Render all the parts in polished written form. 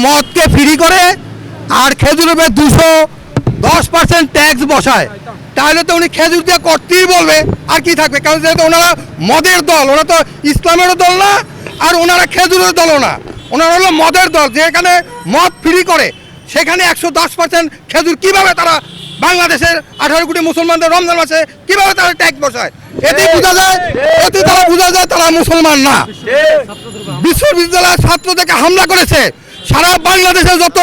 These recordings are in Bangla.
মদকে ফ্রি করে আর খেজুরের উপরে 210% ট্যাক্স বসায়, তাহলে তো উনি খেজুর দিয়ে করতেই বলবে, আর কি থাকবে? কারণ যেহেতু ওনারা মদের দল, ওরা তো ইসলামেরও দল না আর ওনারা খেজুরের দলও না, ওনারা হলো মদের দল। যেখানে মদ ফ্রি করে সেখানে 110% খেজুর কিভাবে তারা বাংলাদেশের 18 কোটি মুসলমানদের রমজান মাসে কিভাবে তারা ট্যাক্স বসায়? এতে বোঝা যায়, এতে তারা বোঝা যায় তারা মুসলমান না। বিশ্ববিদ্যালয়ের ছাত্রদেরকে হামলা করেছে। সারা বাংলাদেশে যত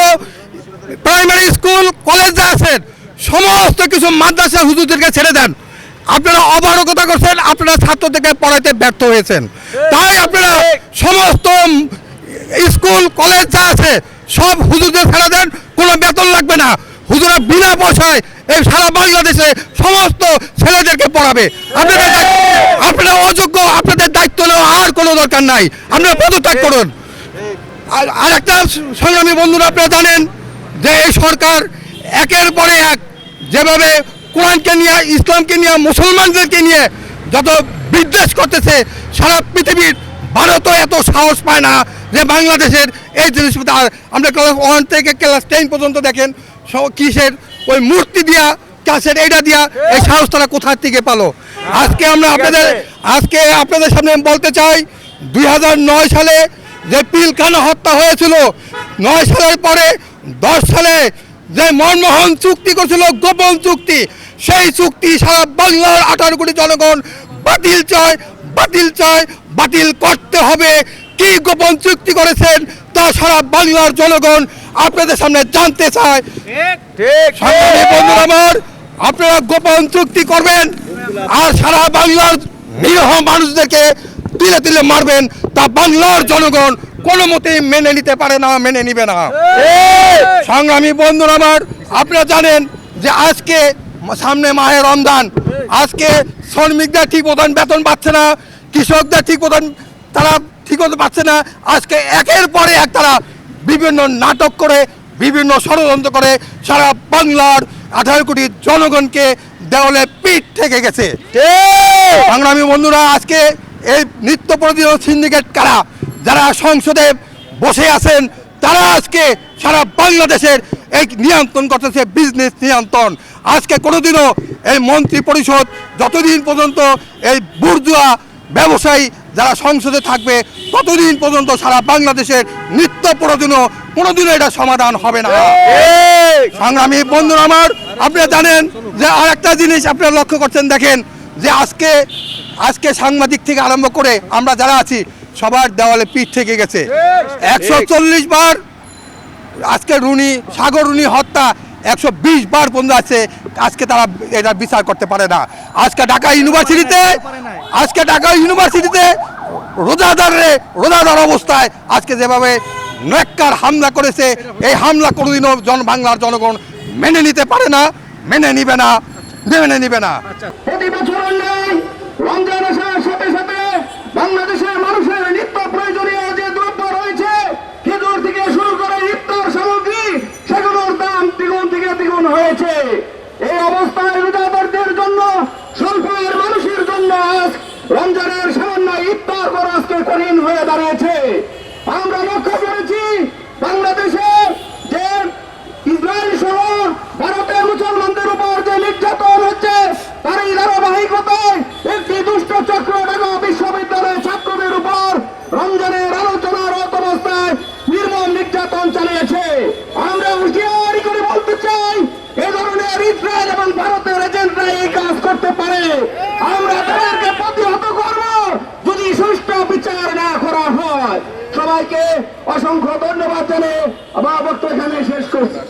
প্রাইমারি স্কুল কলেজ আছেন সমস্ত কিছু মাদ্রাসা হুজুরদেরকে ছেড়ে দেন। আপনারা অবারকতা করছেন, আপনারা ছাত্রদেরকে পড়াইতে ব্যর্থ হয়েছেন। তাই আপনারা সমস্ত স্কুল কলেজ যা আছে সব হুজুরদের ছেড়ে দেন, কোনো বেতন লাগবে না। হুজুরা বিনা পয়সায় এই সারা বাংলাদেশে সমস্ত ছেলেদেরকে পড়াবে। আপনারা অযোগ্য, আপনাদের দায়িত্ব নেওয়া আর কোনো দরকার নাই, আপনারা পদত্যাগ করুন। আর একটা সংগ্রামী বন্ধুরা, আপনারা জানেন যে এই সরকার একের পরে এক যেভাবে কোরআনকে নিয়ে, ইসলামকে নিয়ে, মুসলমানদেরকে নিয়ে যত বিদ্বেষ করতেছে, সারা পৃথিবীর ভারতও এত সাহস পায় না যে বাংলাদেশের এই জিনিসটা। আমরা ক্লাস 1 থেকে ক্লাস 10 পর্যন্ত দেখেন কিসের ওই মূর্তি দিয়া, ক্যাসেট এইটা দিয়া এই সাহস তারা কোথা থেকে পালো? আজকে আপনাদের সামনে বলতে চাই, 2009 সালে যে পিলখানা হত্যা হয়েছিল, 9 সালের পরে 10 সালে যে মনমোহন চুক্তি করেছিল, গোপন চুক্তি, সেই চুক্তি সারা বাংলার 18 কোটি জনগণ বাতিল চায়, বাতিল চায়, বাতিল করতে হবে। কি গোপন চুক্তি করেছেন তা সারা বাংলার জনগণ আপনাদের সামনে জানতে চায়। সংগ্রামী বন্ধুরা আমার, আপনারা গোপন চুক্তি করবেন আর সারা বাংলার নিরীহ মানুষদেরকে তিলে তিলে মারবেন, তা বাংলার জনগণ কোনো মতেই মেনে নিতে পারে না, মেনে নিবে না। সংগ্রামী বন্ধুরা আমার, আপনারা জানেন যে আজকে সামনে মাহে রমজান, আজকে শ্রমিকদের ঠিক মতন বেতন পাচ্ছে না, কৃষকদের ঠিক মতন তারা ঠিক মতো পাচ্ছে না। আজকে একের পরে এক তারা বিভিন্ন নাটক করে, বিভিন্ন ষড়যন্ত্র করে সারা বাংলার 18 কোটি জনগণকে দেওয়ালে পিঠ থেকে গেছে। সংগ্রামী বন্ধুরা, আজকে এই নিত্য প্রতিদিন সিন্ডিকেট কারা যারা সংসদে বসে আছেন, তারা আজকে সারা বাংলাদেশের এই নিয়ন্ত্রণ করতেছে, বিজনেস নিয়ন্ত্রণ। আজকে কোনোদিনও এই মন্ত্রী পরিষদ যতদিন পর্যন্ত এই বুর্জুয়া ব্যবসায়ী যারা সংসদে থাকবে ততদিন পর্যন্ত সারা বাংলাদেশের নিত্য প্রয়োজনীয় কোনোদিনও এটা সমাধান হবে না। সংগ্রামী বন্ধুরা আমার, আপনারা জানেন যে আর একটা জিনিস আপনারা লক্ষ্য করছেন, দেখেন যে আজকে সাংবাদিক থেকে আরম্ভ করে আমরা যারা আছি সবার দেওয়ালে পিঠ থেকে গেছে। 140 বার আজকে সাগর রুনি হত্যা 120 বার পর্যন্ত আছে, আজকে তারা এটা বিচার করতে পারে না। আজকে ঢাকা ইউনিভার্সিটিতে রোজাদার অবস্থায় আজকে যেভাবে নেককার হামলা করেছে, এই হামলা কোনোদিনও বাংলার জনগণ মেনে নিতে পারে না, মেনে নিবে না, মেনে নিবে না। প্রতি বছর রমজান আসার সাথে সাথে বাংলাদেশের মানুষের নিত্য প্রয়োজনীয় যে দ্রব্য রয়েছে, খেজুর থেকে শুরু করে ইফতার সামগ্রী, সেগুলোর দাম দ্বিগুণ থেকে দ্বিগুণ হয়েছে। এই অবস্থায় রোজাদারদের জন্য, স্বল্প আয়ের মানুষের জন্য আজ রমজানের সামান্য ইফতার করা আজকে কঠিন হয়ে দাঁড়িয়েছে। আমরা লক্ষ্য করেছি বাংলাদেশে যে ইসরায়েল সহ ভারতের মুসলমানদের উপর যে নির্যাতন হচ্ছে, তার এই ধারাবাহিকতায় একটি দুষ্ট চক্র ঢাকা বিশ্ববিদ্যালয়ের ছাত্রদের উপর রমজানের আলোচনারত অবস্থায় নির্মম নির্যাতন চালিয়েছে। আমরা হুঁশিয়ারি করে বলতে চাই, এ ধরনের ইসরায়েল এবং ভারতের এজেন্টরা এই কাজ করতে পারে। আমরা তাদেরকে প্রতিহত করব যদি সুষ্ঠু বিচার না করা হয়। সবাইকে অসংখ্য ধন্যবাদ জানিয়ে আমার বক্তব্য এখানে শেষ করছি।